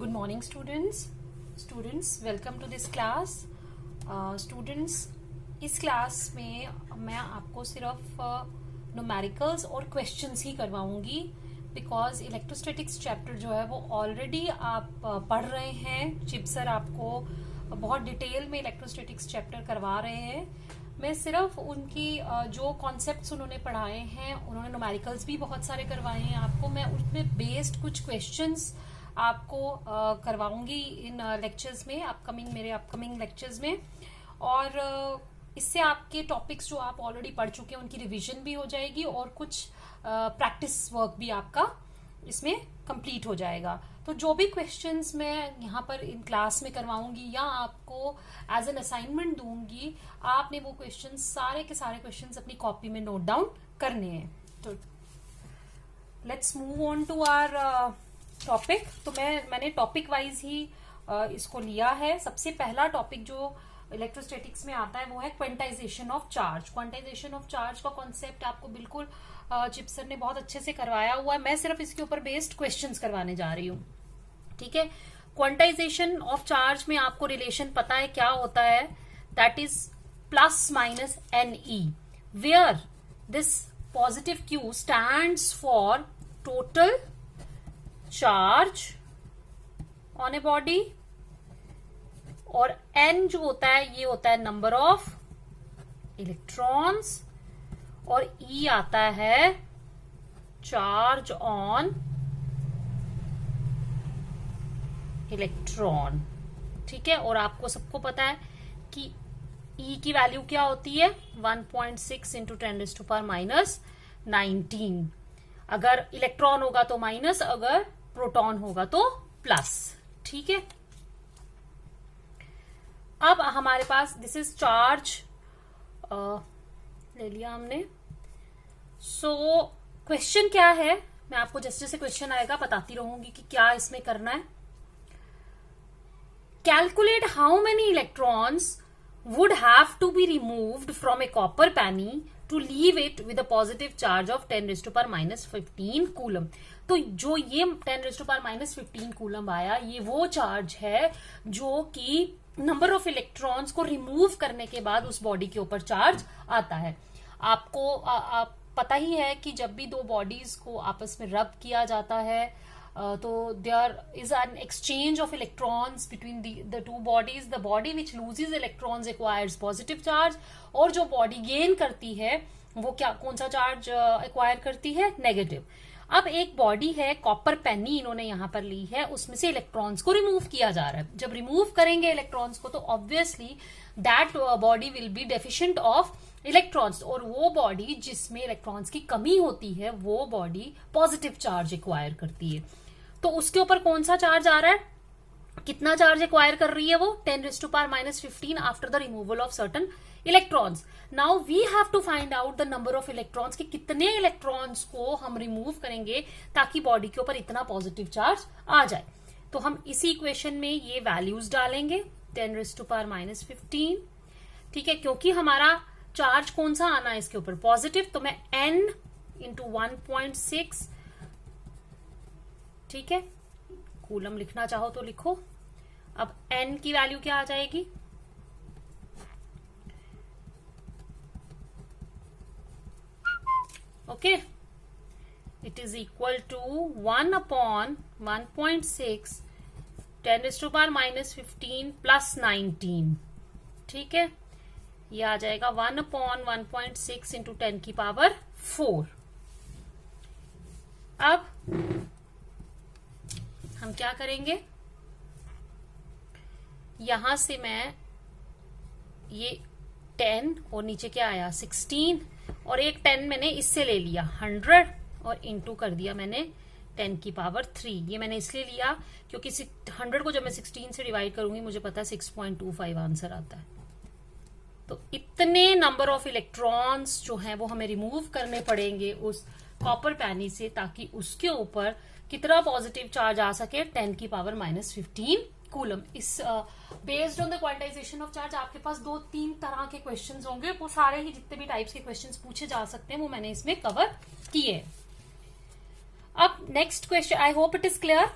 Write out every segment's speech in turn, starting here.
Good morning, students. Welcome to this class. Students, इस class में मैं आपको सिर्फ न्यूमेरिकल्स और क्वेश्चंस ही करवाऊंगी बिकॉज इलेक्ट्रोस्टैटिक्स चैप्टर जो है वो ऑलरेडी आप पढ़ रहे हैं. चिप सर आपको बहुत डिटेल में इलेक्ट्रोस्टैटिक्स चैप्टर करवा रहे हैं. मैं सिर्फ उनकी जो कॉन्सेप्ट्स उन्होंने पढ़ाए हैं, उन्होंने न्यूमेरिकल्स भी बहुत सारे करवाए हैं आपको. मैं उसमें बेस्ड कुछ क्वेश्चंस आपको करवाऊंगी इन लेक्चर्स में, मेरे अपकमिंग लेक्चर्स में. और इससे आपके टॉपिक्स जो आप ऑलरेडी पढ़ चुके हैं उनकी रिवीजन भी हो जाएगी और कुछ प्रैक्टिस वर्क भी आपका इसमें कंप्लीट हो जाएगा. तो जो भी क्वेश्चंस मैं यहाँ पर इन क्लास में करवाऊंगी या आपको एज एन असाइनमेंट दूंगी, आपने वो क्वेश्चंस सारे के सारे क्वेश्चंस अपनी कॉपी में नोट डाउन करने हैं. तो let's move on to our topic. तो मैंने टॉपिक वाइज ही इसको लिया है. सबसे पहला टॉपिक जो इलेक्ट्रोस्टैटिक्स में आता है वो है quantization of charge. Quantization of charge का कॉन्सेप्ट आपको बिल्कुल चिप सर ने बहुत अच्छे से करवाया हुआ है. मैं सिर्फ इसके ऊपर बेस्ड क्वेश्चंस करवाने जा रही हूँ. ठीक है. क्वांटाइजेशन ऑफ चार्ज में आपको रिलेशन पता है क्या होता है? That is plus minus NE, where this positive Q stands for total charge on a body और N जो होता है ये होता है नंबर ऑफ इलेक्ट्रॉन्स और E आता है चार्ज ऑन इलेक्ट्रॉन. ठीक है. और आपको सबको पता है कि E की वैल्यू क्या होती है? 1.6 इंटू 10⁻⁻19. अगर इलेक्ट्रॉन होगा तो माइनस, अगर प्रोटॉन होगा तो प्लस. ठीक है. अब हमारे पास दिस इज चार्ज ले लिया हमने. सो क्वेश्चन क्या है, मैं आपको जैसे जैसे क्वेश्चन आएगा बताती रहूंगी कि क्या इसमें करना है. Calculate how many electrons would have to be removed from a copper penny to leave it with a positive charge of 10⁻⁻15 coulomb. तो जो ये 10⁻⁻15 कूलम आया, ये वो चार्ज है जो कि नंबर ऑफ इलेक्ट्रॉन्स को रिमूव करने के बाद उस बॉडी के ऊपर चार्ज आता है. आपको पता ही है कि जब भी दो बॉडीज को आपस में रब किया जाता है तो there is an exchange of electrons between the two bodies. The body which loses electrons acquires positive charge और जो बॉडी गेन करती है वो कौन सा चार्ज एक्वायर करती है? नेगेटिव. अब एक बॉडी है, कॉपर पेनी इन्होंने यहां पर ली है, उसमें से इलेक्ट्रॉन्स को रिमूव किया जा रहा है. जब रिमूव करेंगे इलेक्ट्रॉन्स को तो obviously that body will be deficient of electrons, और वो बॉडी जिसमें इलेक्ट्रॉन्स की कमी होती है वो बॉडी पॉजिटिव चार्ज एक्वायर करती है. तो उसके ऊपर कौन सा चार्ज आ रहा है? कितना चार्ज एक्वायर कर रही है वो? 10⁻⁻15 after the removal of certain electrons. Now we have to find out the number of electrons कि कितने इलेक्ट्रॉन्स को हम रिमूव करेंगे ताकि बॉडी के ऊपर इतना पॉजिटिव चार्ज आ जाए. तो हम इसी इक्वेशन में ये वैल्यूज डालेंगे 10⁻⁻15. ठीक है. क्योंकि हमारा चार्ज कौन सा आना है इसके ऊपर? पॉजिटिव. तो मैं N इंटू 1.6, ठीक है, कूलम लिखना चाहो तो लिखो. अब N की वैल्यू क्या आ जाएगी? Okay. It is equal to 1/1.6 10⁻⁻15 plus 19. ठीक है. ये आ जाएगा 1/1.6 इंटू 10⁻⁴. अब हम क्या करेंगे? यहां से मैं ये 10 और नीचे क्या आया 16 और एक 10 मैंने इससे ले लिया 100 और इंटू कर दिया मैंने 10⁻3. ये मैंने इसलिए लिया क्योंकि 100 को जब मैं 16 से डिवाइड करूंगी मुझे पता है 6.25 आंसर आता है. तो इतने नंबर ऑफ इलेक्ट्रॉन्स जो हैं वो हमें रिमूव करने पड़ेंगे उस कॉपर पैनी से ताकि उसके ऊपर कितना पॉजिटिव चार्ज आ सके? 10⁻⁻15 कूलम. इस based on the quantization of charge आपके पास 2-3 तरह के क्वेश्चंस होंगे. वो सारे ही जितने भी टाइप्स के क्वेश्चंस पूछे जा सकते हैं वो मैंने इसमें कवर किए. अब next question, I hope it is clear.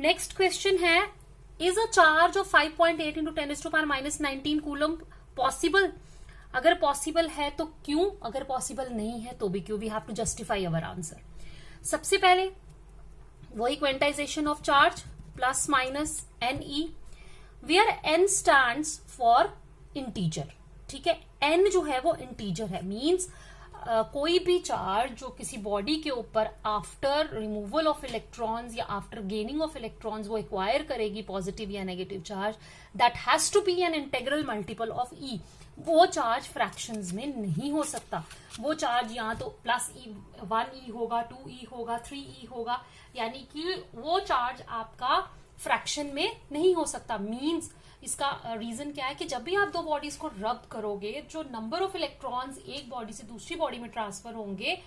Next question है, is a charge of 5.8 into 10⁻⁻19 coulomb possible? अगर पॉसिबल है तो क्यों, अगर पॉसिबल नहीं है तो भी क्यों? We have to justify our answer. सबसे पहले वही quantisation of charge plus minus N E, where N stands for integer. ठीक है, एन जो है वो इंटीजर है, मीन्स कोई भी चार्ज जो किसी बॉडी के ऊपर आफ्टर रिमूवल ऑफ इलेक्ट्रॉन्स या आफ्टर गेनिंग ऑफ इलेक्ट्रॉन्स वो एक्वायर करेगी पॉजिटिव या negative charge, that has to be an integral multiple of E. वो चार्ज फ्रैक्शंस में नहीं हो सकता। वो चार्ज यहाँ तो प्लस ई 1 ई होगा, 2 ई होगा, 3 ई होगा, यानी कि वो चार्ज आपका फ्रैक्शन में नहीं हो सकता। मीन्स इसका रीजन क्या है कि जब भी आप दो बॉडीज को रब करोगे, जो नंबर ऑफ इलेक्ट्रॉन्स एक बॉडी से दूसरी बॉडी में ट्रांसफर होंगे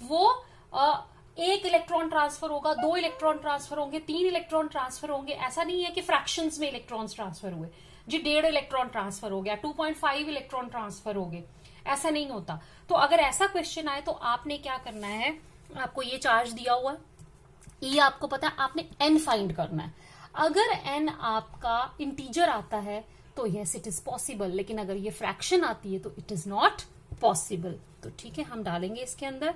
वो 1 इलेक्ट्रॉन ट्रांसफर होगा, 2 इलेक्ट्रॉन ट्रांसफर होंगे, 3 इलेक्ट्रॉन ट्रांसफर होंगे। ऐसा नहीं है कि फ्रैक्शंस में इलेक्ट्रॉन्स ट्रांसफर हुए जी, 1.5 इलेक्ट्रॉन ट्रांसफर हो गया, 2.5 इलेक्ट्रॉन ट्रांसफर हो गए, ऐसा नहीं होता। तो अगर ऐसा क्वेश्चन आए तो आपने क्या करना है, आपको ये चार्ज दिया हुआ ये आपको पता है, आपने एन फाइंड करना है। अगर एन आपका इंटीजर आता है तो यस इट इज पॉसिबल, लेकिन अगर ये फ्रैक्शन आती है तो इट इज नॉट पॉसिबल। तो ठीक है, हम डालेंगे इसके अंदर,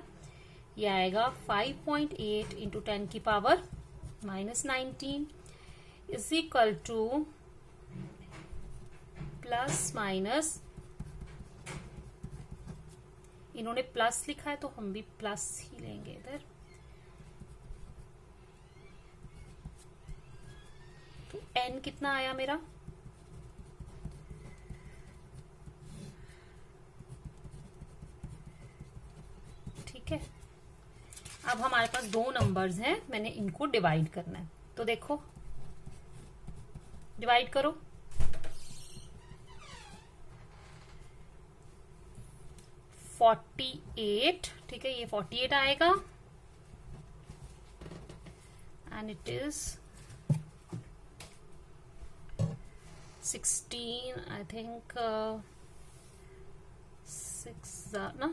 ये आएगा 5.8 into 10⁻⁻19 is equal two plus minus, इन्होंने प्लस लिखा है तो हम भी प्लस ही लेंगे इधर, तो एन कितना आया मेरा, ठीक है। अब हमारे पास 2 नंबर्स हैं, मैंने इनको डिवाइड करना है। तो देखो डिवाइड करो, 48, ठीक है, ये 48 आएगा and it is 16 I think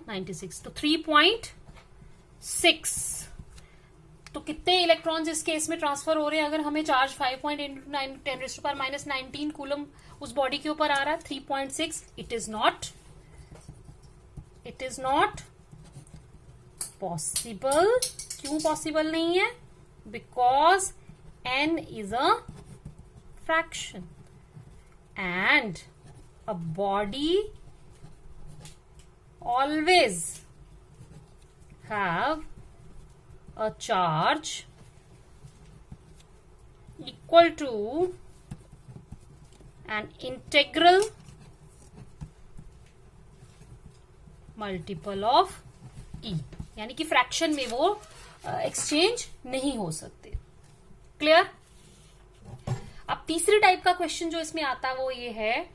96, तो 3.6। तो कितने इलेक्ट्रॉन्स इस केस में ट्रांसफर हो रहे हैं? अगर हमें चार्ज 5.8 10⁻⁻19 कूलम उस बॉडी के ऊपर आ रहा है, 3.6, इट इज नॉट पॉसिबल। क्यों पॉसिबल नहीं है? Because n is a fraction and a body always have a charge equal to an integral multiple of e, यानी कि फ्रैक्शन में वो एक्सचेंज नहीं हो सकते। क्लियर? अब तीसरी टाइप का क्वेश्चन जो इसमें आता है वो ये है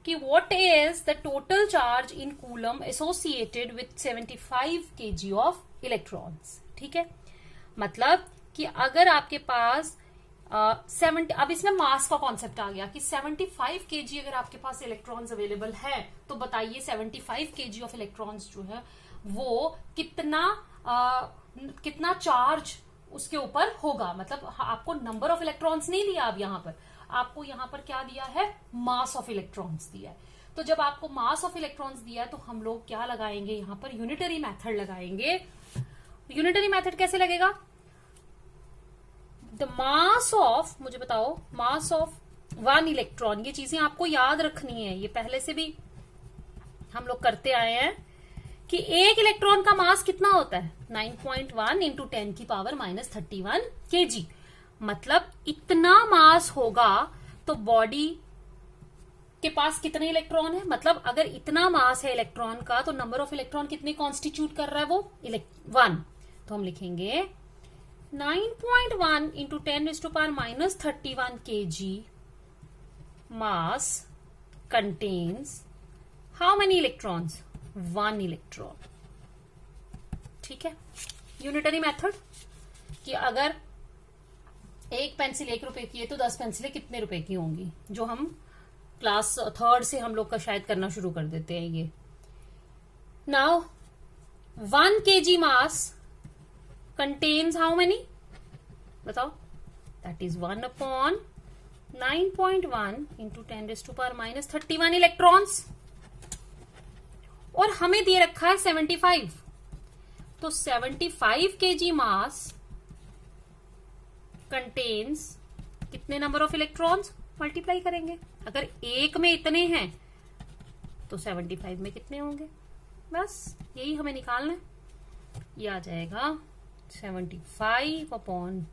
कि what is the total charge in coulomb associated with 75 kg of electrons. ठीक है, मतलब कि अगर आपके पास 70, अब इसमें मास का कॉन्सेप्ट आ गया कि 75 kg अगर आपके पास इलेक्ट्रॉन्स अवेलेबल है तो बताइए 75 kg ऑफ इलेक्ट्रॉन्स जो है वो कितना चार्ज उसके ऊपर होगा। मतलब आपको नंबर ऑफ इलेक्ट्रॉन्स नहीं दिया, अब यहां पर आपको यहां पर क्या दिया है, मास ऑफ इलेक्ट्रॉन्स दिया है। तो जब आपको मास ऑफ इलेक्ट्रॉन्स दिया है तो हम लोग क्या लगाएंगे, यहां पर यूनिटरी मेथड लगाएंगे। यूनिटरी मेथड कैसे लगेगा? द मास ऑफ, मुझे बताओ, मास ऑफ 1 इलेक्ट्रॉन, ये चीजें आपको याद रखनी है, ये पहले से भी हम लोग करते आए हैं कि एक इलेक्ट्रॉन का मास कितना होता है, 9.1 इंटू 10⁻⁻31 kg। मतलब इतना मास होगा तो बॉडी के पास कितने इलेक्ट्रॉन है, मतलब अगर इतना मास है इलेक्ट्रॉन का तो नंबर ऑफ इलेक्ट्रॉन कितने कॉन्स्टिट्यूट कर रहा है वो, 1। तो हम लिखेंगे 9.1 into 10⁻⁻31 kg mass contains how many electrons, 1 electron. ठीक है, यूनिटरी मेथड कि अगर एक पेंसिल 1 रुपए की है तो 10 पेंसिलें कितने रुपए की होंगी, जो हम क्लास 3rd से हम लोग का शायद करना शुरू कर देते हैं ये। Now 1 kg mass contains how many, बताओ, that is 1 upon 9.1 into 10⁻⁻31 electrons, और हमें दे रखा है 75। तो 75 kg मास कंटेन्स कितने नंबर ऑफ इलेक्ट्रॉन्स, मल्टीप्लाई करेंगे। अगर एक में इतने हैं तो 75 में कितने होंगे, बस यही हमें निकालना है। ये आ जाएगा 75 अपॉन,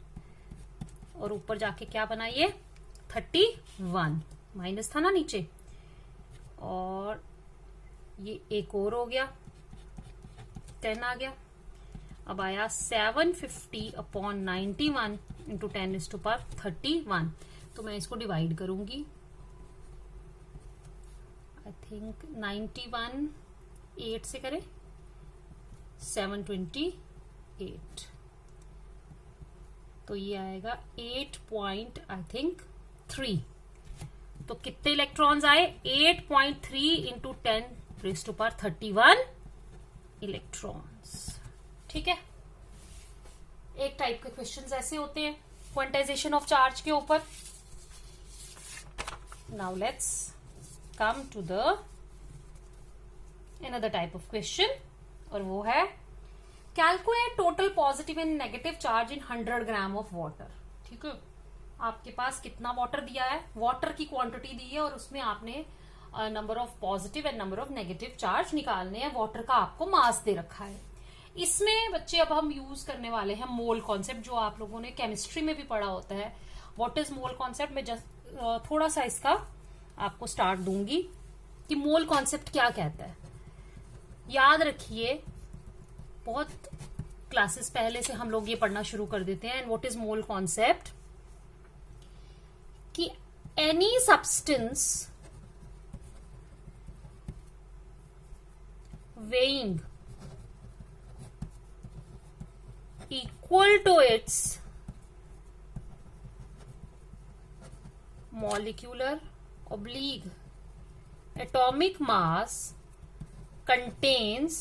और ऊपर जाके क्या बनाइए 31, माइनस था ना नीचे, और ये एक और हो गया 10 आ गया। अब आया 750 अपॉन 91 इंटू 10⁻31। तो मैं इसको डिवाइड करूंगी, आई थिंक 91 8 से करें 728, तो ये आएगा 8.3। तो कितने इलेक्ट्रॉन्स आए, 8.3 इंटू 10⁻31 इलेक्ट्रॉन्स। ठीक है, एक टाइप के क्वेश्चंस ऐसे होते हैं क्वांटाइजेशन ऑफ चार्ज के ऊपर। Now let's come to the another type of question, और वो है calculate total positive and negative charge in 100 gram of water. ठीक है, आपके पास कितना वाटर दिया है, वाटर की क्वांटिटी दी है, और उसमें आपने number of positive and number of negative charge निकालने हैं। वाटर का आपको मास दे रखा है। इसमें बच्चे अब हम यूज करने वाले हैं मोल कॉन्सेप्ट, जो आप लोगों ने केमिस्ट्री में भी पढ़ा होता है। व्हाट इज मोल कॉन्सेप्ट, मैं जस्ट थोड़ा सा इसका आपको स्टार्ट दूंगी कि मोल कॉन्सेप्ट क्या कहता है। याद रखिए, बहुत क्लासेस पहले से हम लोग ये पढ़ना शुरू कर देते हैं। And what is mole concept, कि any substance weighing equal to its molecular oblique atomic mass contains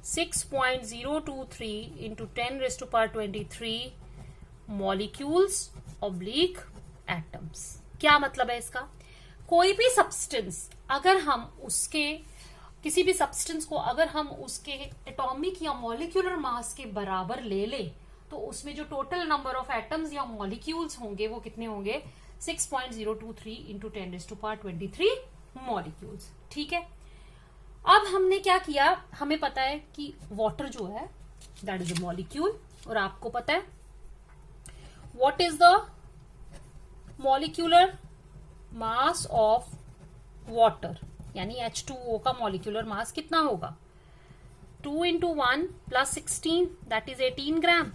6.023 into 10⁻23 molecules oblique atoms। क्या मतलब है इसका, कोई भी सब्सटेंस अगर हम उसके किसी भी सब्सटेंस को अगर हम उसके एटॉमिक या मॉलिक्यूलर मास के बराबर ले ले, तो उसमें जो टोटल नंबर ऑफ एटम्स या मॉलिक्यूल्स होंगे वो कितने होंगे, 6.023 इंटू 10⁻23 मॉलिक्यूल्स। ठीक है, अब हमने क्या किया, हमें पता है कि वाटर जो है दैट इज अ मॉलिक्यूल, और आपको पता है what is the molecular mass of water, यानी H2O का मॉलिक्यूलर मास कितना होगा, 2 इंटू 1 प्लस 16 दैट इज 18 ग्राम।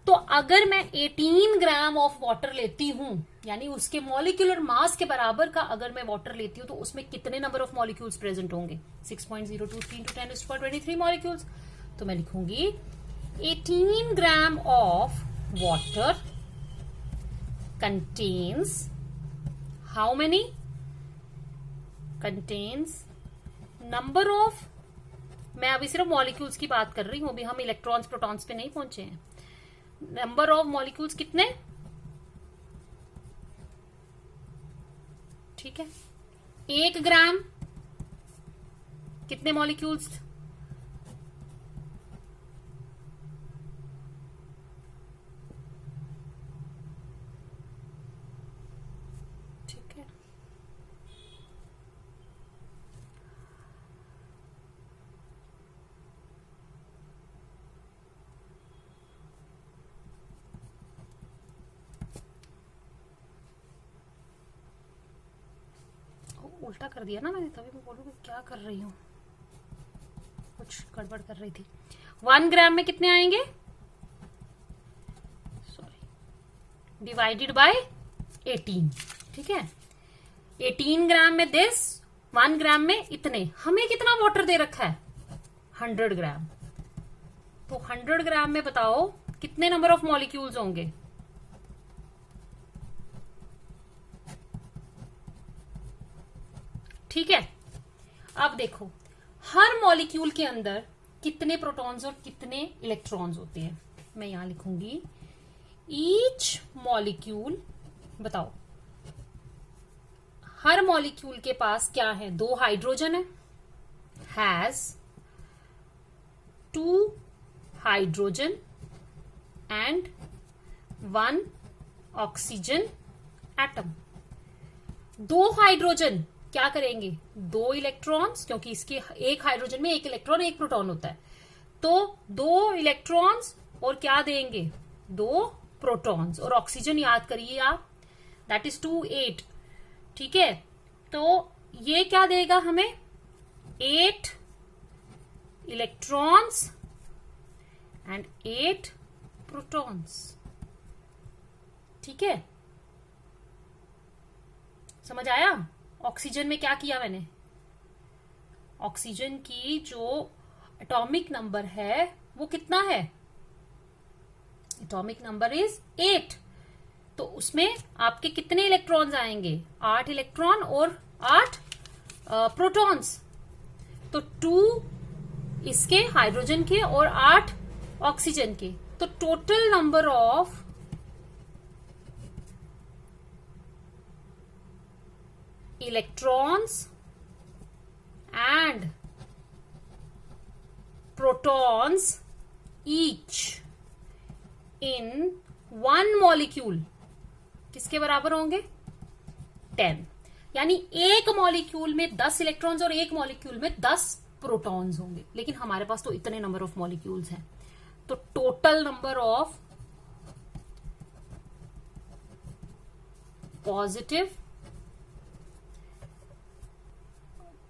तो अगर मैं 18 ग्राम ऑफ वाटर लेती हूं, यानी उसके मॉलिक्यूलर मास के बराबर का अगर मैं वाटर लेती हूं, तो उसमें कितने नंबर ऑफ मॉलिक्यूल्स प्रेजेंट होंगे, 6.023 इंटू 10⁻23 मॉलिक्यूल्स। तो मैं लिखूंगी 18 ग्राम of water contains how many, contains number of, मैं अभी सिर्फ मॉलिक्यूल्स की बात कर रही हूं, अभी हम इलेक्ट्रॉन्स प्रोटॉन्स पे नहीं पहुंचे हैं। नंबर ऑफ मॉलिक्यूल्स कितने, ठीक है, 1 ग्राम कितने मॉलिक्यूल्स, ठीक है, उल्टा कर दिया ना मैंने, तभी मैं बोलूंगी क्या कर रही हूं, कुछ गड़बड़ कर रही थी। 1 ग्राम में कितने आएंगे, सॉरी, डिवाइडेड बाय 18। ठीक है, 18 ग्राम में दिस, 1 ग्राम में इतने। हमें कितना वाटर दे रखा है, 100 ग्राम। तो 100 ग्राम में बताओ कितने नंबर ऑफ मॉलिक्यूल्स होंगे, ठीक है। अब देखो हर मॉलिक्यूल के अंदर कितने प्रोटॉन्स और कितने इलेक्ट्रॉन्स होते हैं। मैं यहां लिखूंगी ईच ईच मॉलिक्यूल, बताओ हर मॉलिक्यूल के पास क्या है, 2 हाइड्रोजन है, has 2 hydrogen and 1 oxygen atom. 2 hydrogen क्या करेंगे, 2 इलेक्ट्रॉन्स, क्योंकि इसके एक हाइड्रोजन में 1 इलेक्ट्रॉन 1 प्रोटॉन होता है, तो 2 इलेक्ट्रॉन्स और क्या देंगे, 2 प्रोटॉन्स, और ऑक्सीजन याद करिए आप, दैट इज 2 8, ठीक है। तो ये क्या देगा हमें, 8 इलेक्ट्रॉन्स एंड 8 प्रोटॉन्स, ठीक है। समझ आया। ऑक्सीजन में क्या किया मैंने, ऑक्सीजन की जो एटॉमिक नंबर है वो कितना है, एटॉमिक नंबर इज 8, तो उसमें आपके कितने इलेक्ट्रॉन्स आएंगे, 8 इलेक्ट्रॉन और 8 प्रोटॉन्स, तो 2 इसके हाइड्रोजन के और 8 ऑक्सीजन के, तो total number of electrons and protons each in one molecule किसके बराबर होंगे, 10। यानी एक मॉलिक्यूल में 10 इलेक्ट्रॉन्स और एक मॉलिक्यूल में 10 प्रोटॉन्स होंगे, लेकिन हमारे पास तो इतने नंबर ऑफ मॉलिक्यूल्स हैं, तो total number of positive,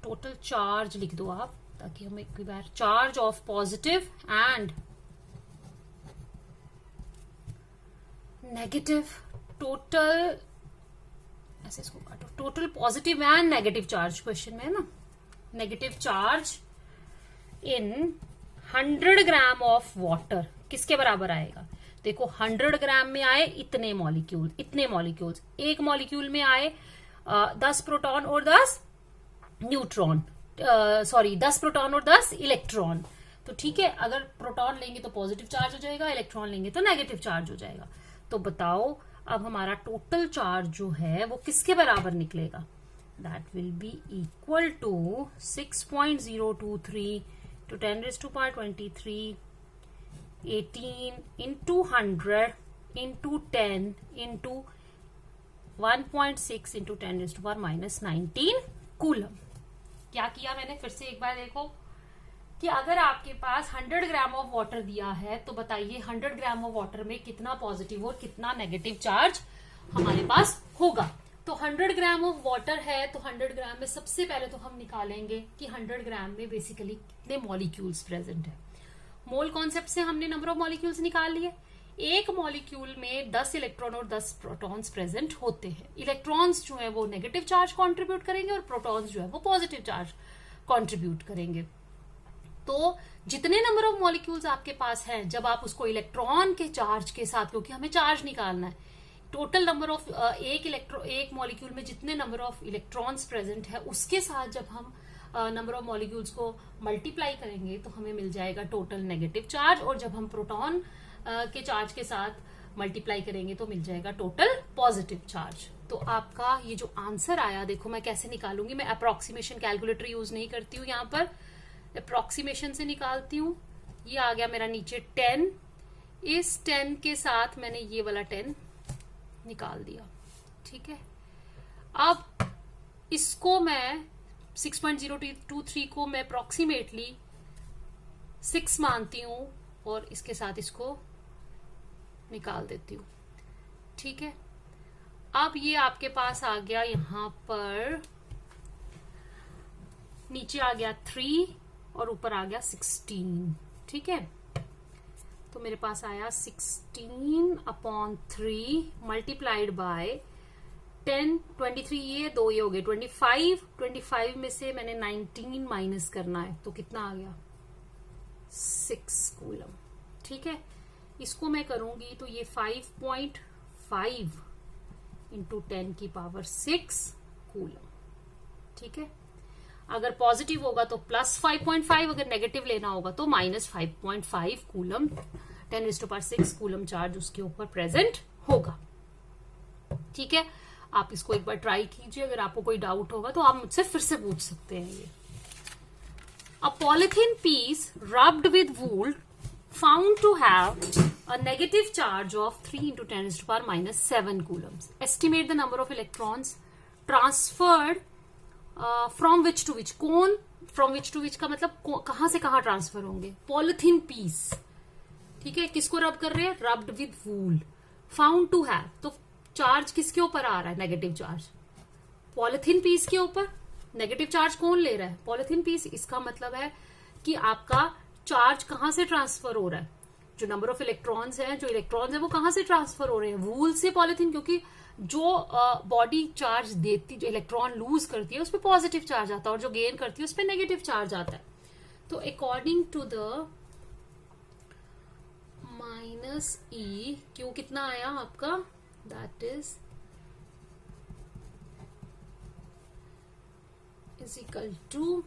total charge लिख दो आप ताकि हम एक बार, charge of positive and negative, total ऐसे इसको काटो, total positive and negative charge question में है ना, negative charge in 100 gram of water किसके बराबर आएगा, देखो 100 ग्राम में आए इतने मॉलिक्यूल, इतने मॉलिक्यूल्स, एक मॉलिक्यूल में आए 10 प्रोटॉन और 10 न्यूट्रॉन, 10 प्रोटॉन और 10 इलेक्ट्रॉन, तो ठीक है, अगर प्रोटॉन लेंगे तो पॉजिटिव चार्ज हो जाएगा, इलेक्ट्रॉन लेंगे तो नेगेटिव चार्ज हो जाएगा। तो बताओ अब हमारा टोटल चार्ज जो है वो किसके बराबर निकलेगा, that will be equal to 6.023 to 10⁻23 18 into 100 into 10 into 1.6 into 10⁻⁻19 coulomb. क्या किया मैंने, फिर से एक बार देखो कि अगर आपके पास 100 ग्राम ऑफ वाटर दिया है तो बताइए 100 ग्राम ऑफ वाटर में कितना पॉजिटिव और कितना नेगेटिव चार्ज हमारे पास होगा। तो 100 ग्राम ऑफ वाटर है तो 100 ग्राम में सबसे पहले तो हम निकालेंगे कि 100 ग्राम में बेसिकली कितने मॉलिक्यूल्स प्रेजेंट है। मोल कॉन्सेप्ट से हमने नंबर ऑफ मॉलिक्यूल्स निकाल लिए। एक मॉलिक्यूल में 10 इलेक्ट्रॉन और 10 प्रोटॉन्स प्रेजेंट होते हैं। इलेक्ट्रॉन्स जो है वो नेगेटिव चार्ज कंट्रीब्यूट करेंगे और प्रोटॉन्स जो है वो पॉजिटिव चार्ज कंट्रीब्यूट करेंगे। तो जितने नंबर ऑफ मॉलिक्यूल्स आपके पास हैं, जब आप उसको इलेक्ट्रॉन के चार्ज के साथ, क्योंकि हमें चार्ज निकालना है, टोटल नंबर ऑफ एक मॉलिक्यूल में जितने नंबर ऑफ इलेक्ट्रॉन्स प्रेजेंट है उसके साथ जब हम नंबर ऑफ मॉलिक्यूल्स को मल्टीप्लाई करेंगे तो हमें मिल जाएगा टोटल नेगेटिव चार्ज, और जब हम प्रोटॉन के चार्ज के साथ मल्टीप्लाई करेंगे तो मिल जाएगा टोटल पॉजिटिव चार्ज। तो आपका ये जो आंसर आया, देखो मैं कैसे निकालूंगी, मैं अप्रोक्सीमेशन कैलकुलेटर यूज नहीं करती हूँ, यहाँ पर अप्रोक्सीमेशन से निकालती हूँ। ये आ गया मेरा नीचे 10, इस 10 के साथ मैंने ये वाला 10 निकाल दिया, ठीक है। अब इसको मैं 6.023 को मैं अप्रोक्सीमेटली 6 मानती हूं और इसके साथ इसको निकाल देती हूं, ठीक है। अब ये आपके पास आ गया, यहां पर नीचे आ गया 3 और ऊपर आ गया 16, ठीक है। तो मेरे पास आया 16/3 मल्टीप्लाइड बाय 10, 23 ये 2 ये हो गए 25 में से मैंने 19 माइनस करना है तो कितना आ गया 6 कूलम, ठीक है। इसको मैं करूंगी तो ये 5.5 इंटू 10 की पावर 6 कूलम, ठीक है। अगर पॉजिटिव होगा तो प्लस 5.5, अगर नेगेटिव लेना होगा तो माइनस 5.5 कूलम, 10⁻6 कूलम चार्ज उसके ऊपर प्रेजेंट होगा। ठीक है, आप इसको एक बार ट्राई कीजिए, अगर आपको कोई डाउट होगा तो आप मुझसे फिर से पूछ सकते हैं। ये a polythene piece rubbed with wool found to have a negative charge of 3 into 10 raised to power minus 7 coulombs. Estimate the number of electrons transferred from which to which. कौन from which to which का मतलब कहां से कहां transfer होंगे? Polythene piece, ठीक है, किसको रब कर रहे हैं? Rubbed with wool, found to have, तो चार्ज किसके ऊपर आ रहा है? नेगेटिव चार्ज पॉलिथीन पीस के ऊपर। नेगेटिव चार्ज कौन ले रहा है? Polythene piece. इसका मतलब है कि आपका चार्ज कहां से ट्रांसफर हो रहा है? जो नंबर ऑफ इलेक्ट्रॉन्स हैं, जो इलेक्ट्रॉन्स हैं वो कहां से ट्रांसफर हो रहे हैं? वूल से पॉलिथीन, क्योंकि जो बॉडी चार्ज देती, जो इलेक्ट्रॉन लूज करती है उस पर पॉजिटिव चार्ज आता है और जो गेन करती है उस पर नेगेटिव चार्ज आता है। तो according to the minus E Q कितना आया आपका? दैट इज इक्वल टू,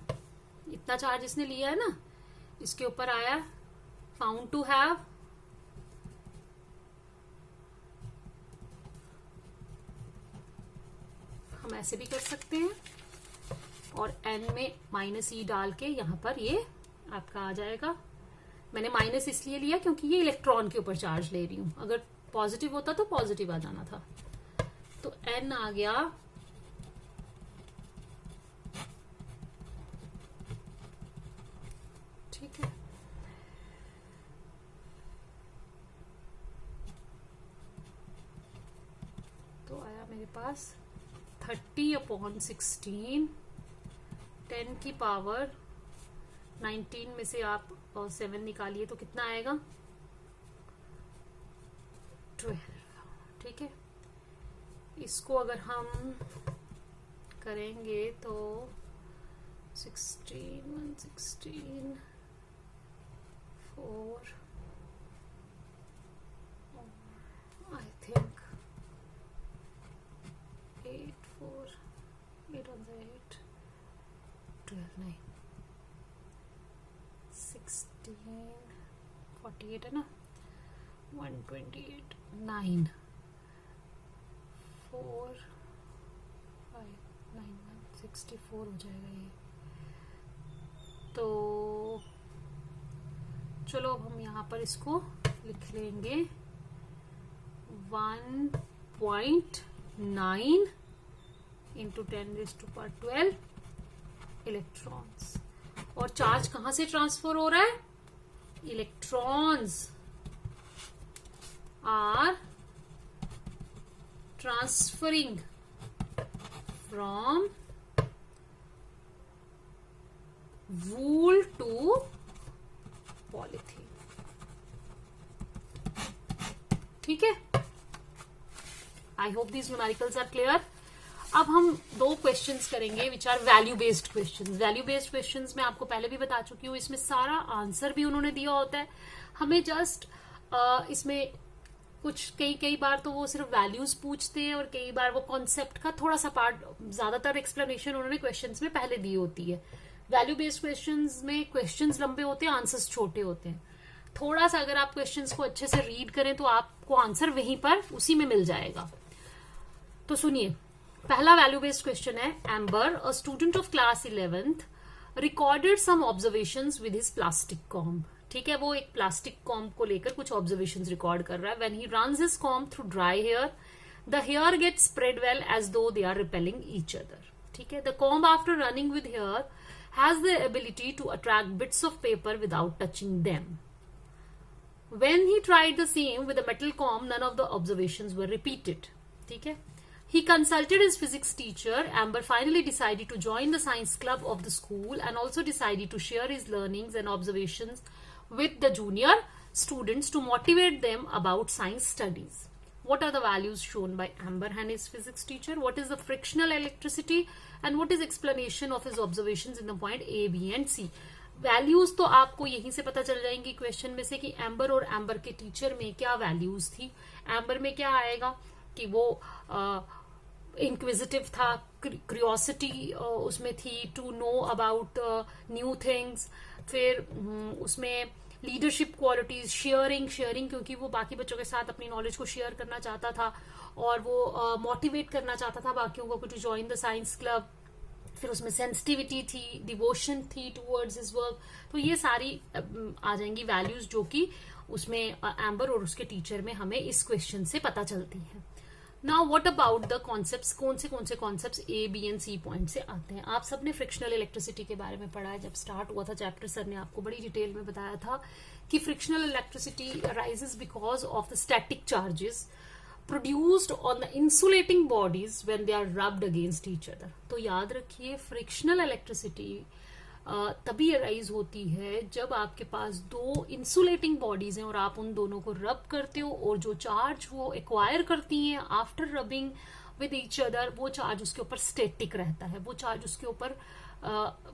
इतना चार्ज इसने लिया है ना, इसके ऊपर आया फाउंड टू हैव हम ऐसे भी कर सकते हैं, और एन में माइनस ई डाल के यहां पर ये आपका आ जाएगा। मैंने माइनस इसलिए लिया क्योंकि ये इलेक्ट्रॉन के ऊपर चार्ज ले रही हूं, अगर पॉजिटिव होता तो पॉजिटिव आ जाना था। तो एन आ गया ठीक है। तो आया मेरे पास 30/16, 10 की पावर 19 में से आप 7 निकालिए तो कितना आएगा? 12। ठीक है, इसको अगर हम करेंगे तो 16, 116, 4, I think 8, 4, 8 on the 8, 12, 9, 16, 48 है ना, 128, 9, 4, 5, 9, 64 हो जाएगा ये। तो चलो अब हम यहाँ पर इसको लिख लेंगे 1.9 इंटू 10⁻12 इलेक्ट्रॉन्स। और चार्ज कहां से ट्रांसफर हो रहा है? Electrons are transferring from wool to polythene. ठीक है, I hope these numericals are clear. अब हम दो क्वेश्चंस करेंगे which are value based questions. Value based questions में आपको पहले भी बता चुकी हूँ, इसमें सारा आंसर भी उन्होंने दिया होता है, हमें जस्ट इसमें कुछ कई बार तो वो सिर्फ वैल्यूज पूछते हैं और कई बार वो कॉन्सेप्ट का थोड़ा सा पार्ट, ज्यादातर एक्सप्लेनेशन उन्होंने क्वेश्चंस में पहले दी होती है। वैल्यू बेस्ड क्वेश्चंस में क्वेश्चंस लंबे होते हैं, आंसर्स छोटे होते हैं। थोड़ा सा अगर आप क्वेश्चंस को अच्छे से रीड करें तो आपको आंसर वहीं पर उसी में मिल जाएगा। तो सुनिए, पहला वैल्यू बेस्ड क्वेश्चन है, Amber a student of class 11th recorded some observations with his plastic comb. ठीक है, वो एक प्लास्टिक कॉम्ब को लेकर कुछ ऑब्जर्वेशंस रिकॉर्ड कर रहा है। When he runs his comb through dry hair, the hair gets spread well as though they are repelling each other. ठीक है, the comb after running with hair has the ability to attract bits of paper without touching them. When he tried the same with a metal comb, none of the observations were repeated. ठीक है, he consulted his physics teacher. Amber finally decided to join the science club of the school and also decided to share his learnings and observations with the junior students to motivate them about science studies. What are the values shown by Amber and his physics teacher? What is the frictional electricity and what is explanation of his observations in the point A, B and C? Values तो आपको यहीं से पता चल जाएंगी question में से कि एम्बर और एम्बर के टीचर में क्या वैल्यूज थी। एम्बर में क्या आएगा कि वो इंक्विजिटिव था, क्यूरियोसिटी उसमें थी, to know about new things. फिर उसमें लीडरशिप क्वालिटीज, शेयरिंग क्योंकि वो बाकी बच्चों के साथ अपनी नॉलेज को शेयर करना चाहता था और वो मोटिवेट करना चाहता था बाकियों को to join the science club. फिर उसमें सेंसिटिविटी थी, डिवोशन थी टुवर्ड्स हिज वर्क। तो ये सारी आ जाएंगी वैल्यूज जो कि उसमें एम्बर और उसके टीचर में हमें इस क्वेश्चन से पता चलती है। Now what about the concepts, कौन से concepts A, B and C point से आते हैं। आप सबने फ्रिक्शनल इलेक्ट्रिसिटी के बारे में पढ़ा है, जब स्टार्ट हुआ था चैप्टर सर ने आपको बड़ी डिटेल में बताया था कि frictional electricity arises because of the static charges produced on the insulating bodies when they are rubbed against each other। तो याद रखिए फ्रिक्शनल इलेक्ट्रिसिटी तभी अराइज होती है जब आपके पास दो इंसुलेटिंग बॉडीज हैं और आप उन दोनों को रब करते हो और जो चार्ज वो एक्वायर करती हैं after rubbing with each other, वो चार्ज उसके ऊपर स्टेटिक रहता है, वो चार्ज उसके ऊपर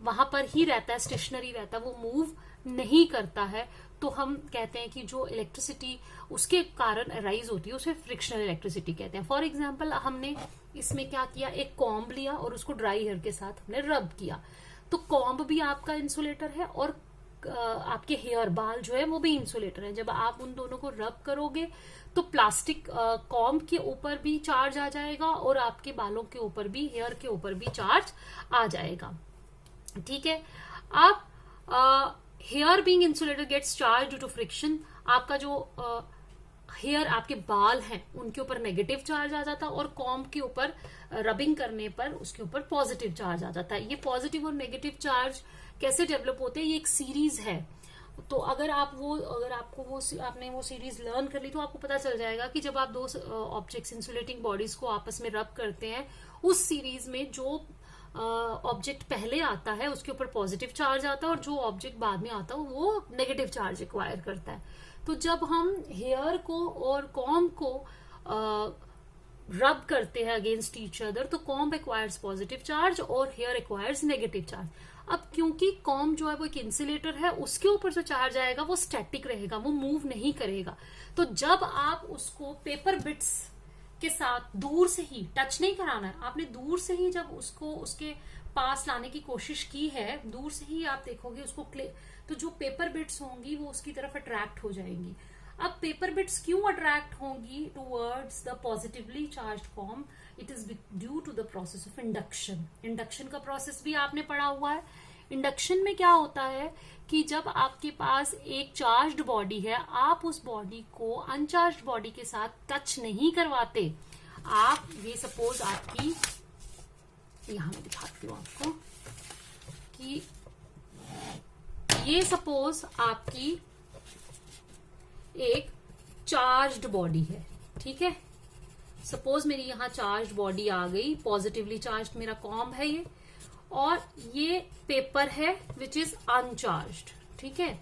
वहां पर ही रहता है, स्टेशनरी रहता है, वो मूव नहीं करता है। तो हम कहते हैं कि जो इलेक्ट्रिसिटी उसके कारण अराइज होती है उसे फ्रिक्शनल इलेक्ट्रिसिटी कहते हैं। फॉर एग्जाम्पल हमने इसमें क्या किया, एक कॉम्ब लिया और उसको ड्राई हेयर के साथ हमने रब किया, तो कॉम्ब भी आपका इंसुलेटर है और आपके हेयर बाल जो है वो भी इंसुलेटर है। जब आप उन दोनों को रब करोगे तो प्लास्टिक कॉम्ब के ऊपर भी चार्ज आ जाएगा और आपके बालों के ऊपर भी, हेयर के ऊपर भी चार्ज आ जाएगा। ठीक है। अब hair being insulated gets charge due to friction. आपका जो हेयर, आपके बाल हैं, उनके ऊपर नेगेटिव चार्ज आ जाता है और कॉम्ब के ऊपर रबिंग करने पर उसके ऊपर पॉजिटिव चार्ज आ जाता है। ये पॉजिटिव और नेगेटिव चार्ज कैसे डेवलप होते हैं, ये एक सीरीज है। तो अगर आपको आपने वो सीरीज लर्न कर ली तो आपको पता चल जाएगा कि जब आप दो ऑब्जेक्ट्स, इंसुलेटिंग बॉडीज को आपस में रब करते हैं, उस सीरीज में जो ऑब्जेक्ट पहले आता है उसके ऊपर पॉजिटिव चार्ज आता है और जो ऑब्जेक्ट बाद में आता है वो नेगेटिव चार्ज एक्वायर करता है। तो जब हम हेयर को और कॉम्ब को रब करते हैं अगेंस्ट ईच अदर, तो कॉम्ब एक्वायर्स पॉजिटिव चार्ज और हेयर एक्वायर्स नेगेटिव चार्ज। अब क्योंकि कॉम्ब जो है वो एक इंसुलेटर है, उसके ऊपर जो चार्ज आएगा वो स्टैटिक रहेगा, वो मूव नहीं करेगा। तो जब आप उसको पेपर बिट्स के साथ दूर से ही, टच नहीं कराना है आपने, दूर से ही जब उसको उसके पास लाने की कोशिश की है, दूर से ही आप देखोगे उसको तो जो पेपर बिट्स होंगी वो उसकी तरफ अट्रैक्ट हो जाएंगी। अब पेपर बिट्स क्यों अट्रैक्ट होंगी towards the positively charged comb? It is due to the process of induction. Induction का प्रोसेस भी आपने पढ़ा हुआ है। इंडक्शन में क्या होता है कि जब आपके पास एक चार्ज्ड बॉडी है, आप उस बॉडी को अनचार्ज्ड बॉडी के साथ टच नहीं करवाते। आप ये सपोज आपकी, यहां मैं दिखाती हूं आपको कि ये सपोज आपकी एक चार्ज्ड बॉडी है, ठीक है। सपोज मेरी यहां चार्ज्ड बॉडी आ गई, पॉजिटिवली चार्ज्ड मेरा कॉम्ब है ये, और ये पेपर है विच इज अनचार्ज्ड, ठीक है।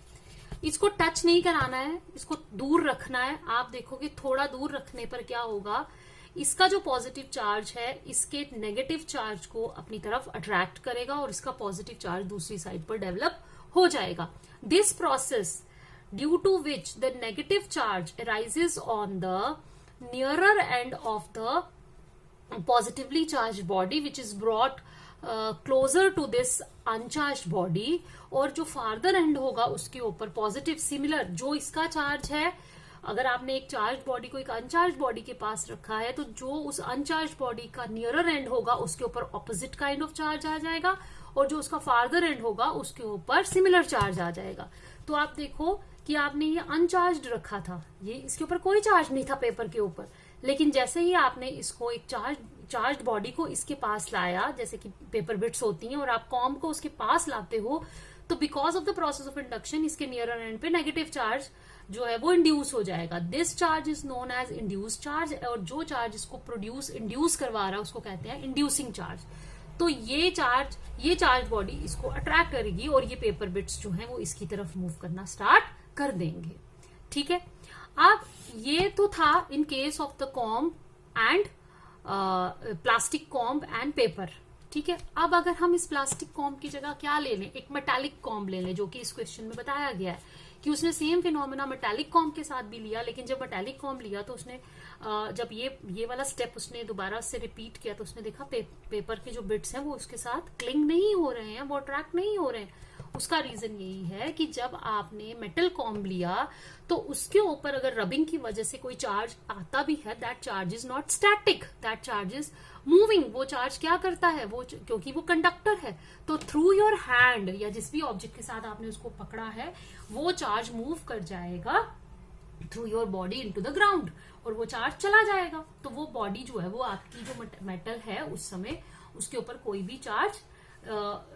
इसको टच नहीं कराना है, इसको दूर रखना है। आप देखोगे थोड़ा दूर रखने पर क्या होगा, इसका जो पॉजिटिव चार्ज है इसके नेगेटिव चार्ज को अपनी तरफ अट्रैक्ट करेगा और इसका पॉजिटिव चार्ज दूसरी साइड पर डेवलप हो जाएगा। This process due to which the negative charge arises on the nearer end of the positively charge body which is brought closer to this uncharged body, और जो farther and होगा उसके ऊपर positive similar जो इसका charge है। अगर आपने एक चार्ज बॉडी को एक अनचार्ज बॉडी के पास रखा है तो जो उस अनचार्ज बॉडी का नियरर एंड होगा उसके ऊपर ऑपोजिट काइंड ऑफ चार्ज आ जाएगा और जो उसका फार्दर एंड होगा उसके ऊपर सिमिलर चार्ज आ जाएगा। तो आप देखो कि आपने ये अनचार्ज्ड रखा था, ये इसके ऊपर कोई चार्ज नहीं था पेपर के ऊपर, लेकिन जैसे ही आपने इसको एक चार्ज्ड बॉडी को इसके पास लाया, जैसे कि पेपर बिट्स होती हैं, और आप कॉम्ब को उसके पास लाते हो, तो because of the process of induction इसके नियरर एंड पे नेगेटिव चार्ज जो है वो इंड्यूस हो जाएगा। This charge is known as induce charge, और जो चार्ज इसको इंड्यूस करवा रहा है उसको कहते हैं इंड्यूसिंग चार्ज। तो ये चार्ज बॉडी इसको अट्रैक्ट करेगी और ये पेपर बिट्स जो है वो इसकी तरफ मूव करना स्टार्ट कर देंगे, ठीक है। अब ये तो था in case of the comb and plastic comb and paper, ठीक है। अब अगर हम इस प्लास्टिक कॉम्ब की जगह क्या ले लें, एक मेटालिक कॉम्ब ले लें, जो कि इस क्वेश्चन में बताया गया है कि उसने सेम फिनोमेना मेटालिक कॉम्ब के साथ भी लिया, लेकिन जब मेटालिक कॉम्ब लिया तो उसने जब ये वाला स्टेप उसने दोबारा से रिपीट किया तो उसने देखा पेपर के जो बिट्स हैं वो उसके साथ क्लिंग नहीं हो रहे हैं, वो अट्रैक्ट नहीं हो रहे हैं, उसका रीजन यही है कि जब आपने मेटल कॉम्ब लिया तो उसके ऊपर अगर रबिंग की वजह से कोई चार्ज आता भी है, that charge is not static, that charge is moving. वो चार्ज क्या करता है, वो क्योंकि वो कंडक्टर है, तो थ्रू योर हैंड या जिस भी ऑब्जेक्ट के साथ आपने उसको पकड़ा है वो चार्ज मूव कर जाएगा through your body into the ground, और वो चार्ज चला जाएगा। तो वो बॉडी जो है, वो आपकी जो मेटल है उस समय उसके ऊपर कोई भी चार्ज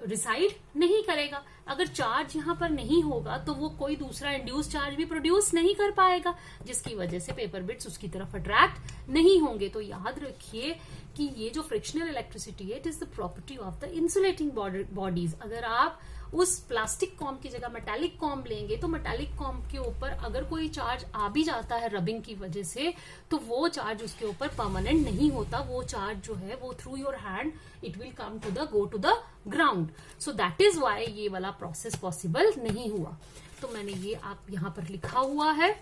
रिसाइड नहीं करेगा। अगर चार्ज यहाँ पर नहीं होगा तो वो कोई दूसरा इंड्यूस चार्ज भी प्रोड्यूस नहीं कर पाएगा, जिसकी वजह से पेपर बिट्स उसकी तरफ अट्रैक्ट नहीं होंगे। तो याद रखिए कि ये जो फ्रिक्शनल इलेक्ट्रिसिटी है, it is the property of the insulating bodies. अगर आप उस प्लास्टिक कॉम्ब की जगह मेटालिक कॉम्ब लेंगे तो मेटालिक कॉम्ब के ऊपर अगर कोई चार्ज आ भी जाता है रबिंग की वजह से, तो वो चार्ज उसके ऊपर परमानेंट नहीं होता। वो चार्ज जो है वो through your hand it will come to the go to the ground. So that is why ये वाला प्रोसेस पॉसिबल नहीं हुआ। तो मैंने ये आप यहां पर लिखा हुआ है,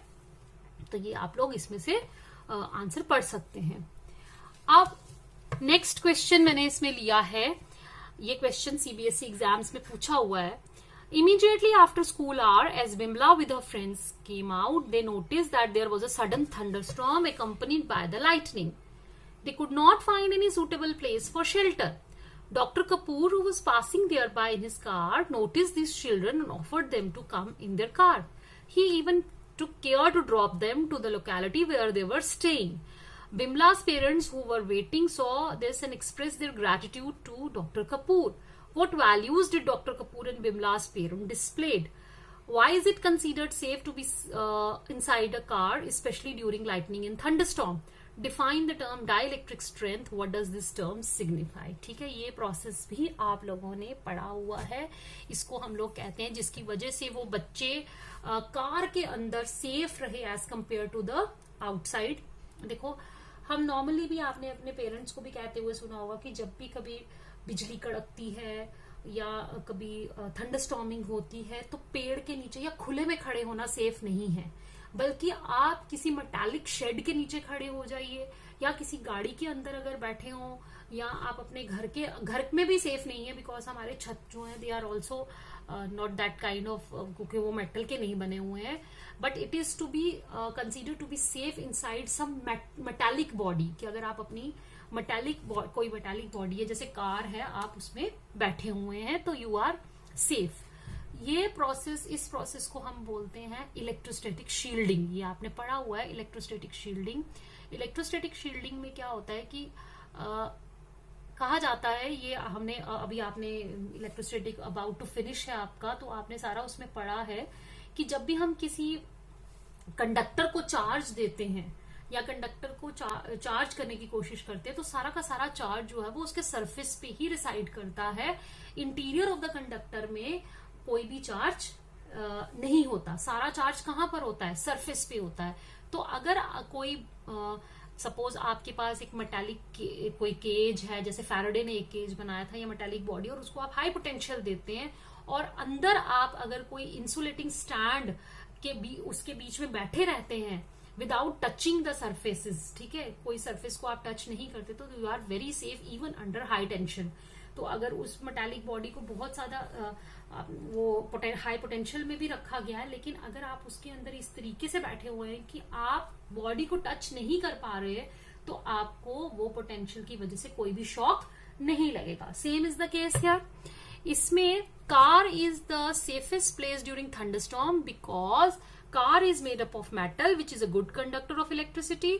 तो ये आप लोग इसमें से आंसर पढ़ सकते हैं। अब नेक्स्ट क्वेश्चन मैंने इसमें लिया है, ये क्वेश्चन सीबीएसई एग्जाम्स में पूछा हुआ है। Immediately after school hour, as Bimla with her friends came out, they noticed that there was a sudden thunderstorm accompanied by the lightning. They could not find any suitable place for shelter. Dr. Kapoor, who was passing nearby in his car, noticed these children and offered them to come in their car. He even took care to drop them to the locality where they were staying. Bimla's parents, who were waiting, saw this and expressed their gratitude to Dr. Kapoor. What values did Dr. Kapoor and Bimla's parents displayed? Why is it considered safe to be inside a car, especially during lightning and thunderstorm? Define the term dielectric strength. What does this term signify? ठीक है, ये process भी आप लोगों ने पढ़ा हुआ है। इसको हम लोग कहते हैं जिसकी वजह से वो बच्चे कार के अंदर सेफ रहे as compare to the outside. देखो, हम नॉर्मली भी आपने अपने पेरेंट्स को भी कहते हुए सुना होगा कि जब भी कभी बिजली कड़कती है या कभी थंडरस्टॉर्मिंग होती है तो पेड़ के नीचे या खुले में खड़े होना सेफ नहीं है, बल्कि आप किसी मेटालिक शेड के नीचे खड़े हो जाइए, या किसी गाड़ी के अंदर अगर बैठे हो, या आप अपने घर में भी सेफ नहीं है, बिकॉज हमारे छत जो है they are also not that kind of, क्योंकि वो मेटल के नहीं बने हुए हैं, but it is to be consider to be safe inside some metallic body. कि अगर आप अपनी कोई मेटालिक बॉडी है, जैसे कार है, आप उसमें बैठे हुए हैं, तो यू आर सेफ। इस प्रोसेस को हम बोलते हैं इलेक्ट्रोस्टैटिक शील्डिंग। ये आपने पढ़ा हुआ है, इलेक्ट्रोस्टैटिक शील्डिंग। इलेक्ट्रोस्टैटिक शील्डिंग में क्या होता है कि कहा जाता है, ये हमने अभी आपने इलेक्ट्रोस्टैटिक अबाउट टू फिनिश है आपका, तो आपने सारा उसमें पढ़ा है कि जब भी हम किसी कंडक्टर को चार्ज देते हैं या कंडक्टर को चार्ज करने की कोशिश करते हैं, तो सारा का सारा चार्ज जो है वो उसके सरफेस पे ही रिसाइड करता है। इंटीरियर ऑफ द कंडक्टर में कोई भी चार्ज नहीं होता। सारा चार्ज कहाँ पर होता है? सरफेस पे होता है। तो अगर कोई सपोज आपके पास एक मेटालिक कोई केज है, जैसे फैराडे ने एक केज बनाया था या मेटालिक बॉडी, और उसको आप हाई पोटेंशियल देते हैं और अंदर आप अगर कोई इंसुलेटिंग स्टैंड उसके बीच में बैठे रहते हैं विदाउट टचिंग द सरफेसेस, ठीक है, कोई सरफेस को आप टच नहीं करते, तो you are very safe even under high tension. तो अगर उस मेटालिक बॉडी को बहुत ज्यादा वो हाई पोटेंशियल में भी रखा गया है, लेकिन अगर आप उसके अंदर इस तरीके से बैठे हुए हैं कि आप बॉडी को टच नहीं कर पा रहे, तो आपको वो पोटेंशियल की वजह से कोई भी शॉक नहीं लगेगा। Same is the case here. इसमें car is the safest place during thunderstorm because car is made up of metal, which is a good conductor of electricity.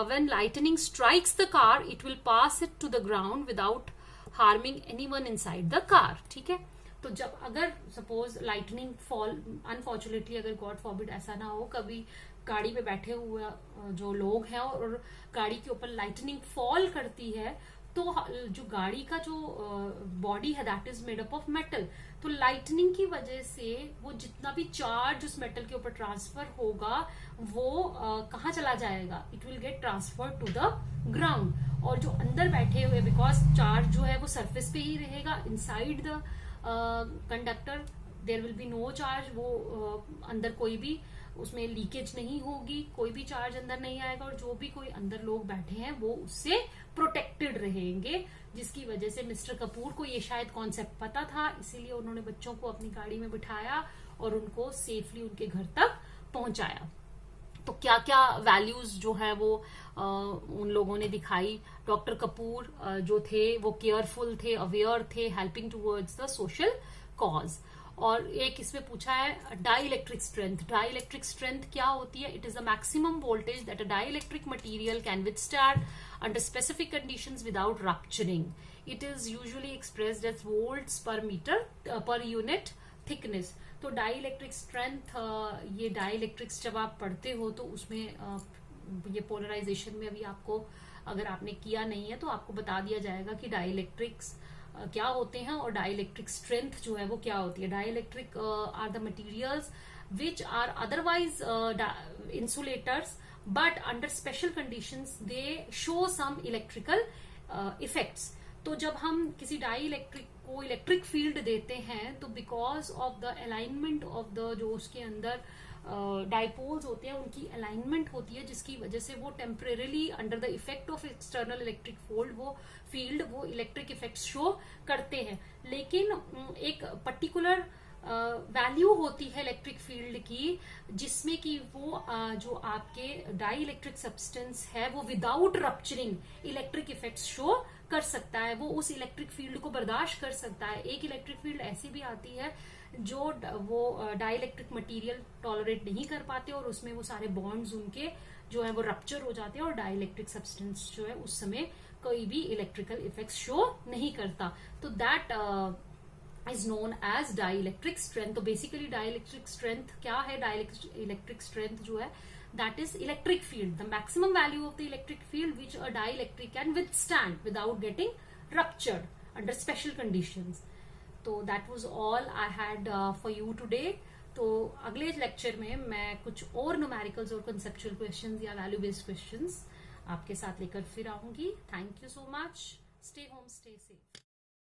When lightning strikes the car, it will pass it to the ground without harming anyone inside the car. ठीक है, तो जब अगर suppose lightning fall, unfortunately अगर God forbid ऐसा ना हो, कभी गाड़ी पे बैठे हुए जो लोग हैं और गाड़ी के ऊपर लाइटनिंग फॉल करती है, तो जो गाड़ी का जो बॉडी है that is made up of metal, तो लाइटनिंग की वजह से वो जितना भी चार्ज उस मेटल के ऊपर ट्रांसफर होगा वो कहाँ चला जाएगा? It will get transfer to the ground. और जो अंदर बैठे हुए, बिकॉज चार्ज जो है वो सरफेस पे ही रहेगा, inside the conductor there will be no charge, वो अंदर कोई भी उसमें लीकेज नहीं होगी, कोई भी चार्ज अंदर नहीं आएगा, और जो भी कोई अंदर लोग बैठे हैं वो उससे प्रोटेक्टेड रहेंगे, जिसकी वजह से मिस्टर कपूर को ये शायद कॉन्सेप्ट पता था, इसीलिए उन्होंने बच्चों को अपनी गाड़ी में बिठाया और उनको सेफली उनके घर तक पहुंचाया। तो क्या क्या वैल्यूज जो है वो उन लोगों ने दिखाई। डॉक्टर कपूर जो थे वो केयरफुल थे, अवेयर थे, helping towards the social cause. और एक इसमें पूछा है dielectric strength. Dielectric strength क्या होती है? It is the maximum voltage that a dielectric material can withstand under specific conditions without rupturing. It is usually expressed as volts per metre per unit thickness. तो dielectric strength, ये dielectrics जब आप पढ़ते हो तो उसमें ये polarisation में अभी आपको, अगर आपने किया नहीं है तो आपको बता दिया जाएगा कि डाई इलेक्ट्रिक्स क्या होते हैं और डाई इलेक्ट्रिक स्ट्रेंथ जो है वो क्या होती है। Dielectric are the materials which are otherwise insulators but under special conditions they show some electrical effects. तो जब हम किसी डाई इलेक्ट्रिक को इलेक्ट्रिक फील्ड देते हैं तो because of the alignment of the जो उसके अंदर डाइपोल्स होते हैं उनकी अलाइनमेंट होती है, जिसकी वजह से वो temporarily under the effect of external electric field वो इलेक्ट्रिक इफेक्ट्स शो करते हैं। लेकिन एक पर्टिकुलर वैल्यू होती है इलेक्ट्रिक फील्ड की, जिसमें कि वो जो आपके डाई इलेक्ट्रिक सब्सटेंस है वो without rupturing electric effects show कर सकता है, वो उस इलेक्ट्रिक फील्ड को बर्दाश्त कर सकता है। एक इलेक्ट्रिक फील्ड ऐसी भी आती है जो वो डाई इलेक्ट्रिक मटीरियल टॉलरेट नहीं कर पाते और उसमें वो सारे बॉन्ड्स उनके जो है वो रप्चर हो जाते हैं और डाई इलेक्ट्रिक सब्सटेंस जो है उस समय कोई भी इलेक्ट्रिकल इफेक्ट शो नहीं करता। तो that is known as dielectric strength। तो बेसिकली डाइलेक्ट्रिक स्ट्रेंथ क्या है? डाइलेक्ट्रिक स्ट्रेंथ जो है that is electric field, the maximum value of the electric field which a dielectric can withstand without getting ruptured under special conditions। तो that was all I had for you today। तो अगले lecture में मैं कुछ और numericals और conceptual questions या value based questions आपके साथ लेकर फिर आऊंगी। Thank you so much. Stay home, stay safe.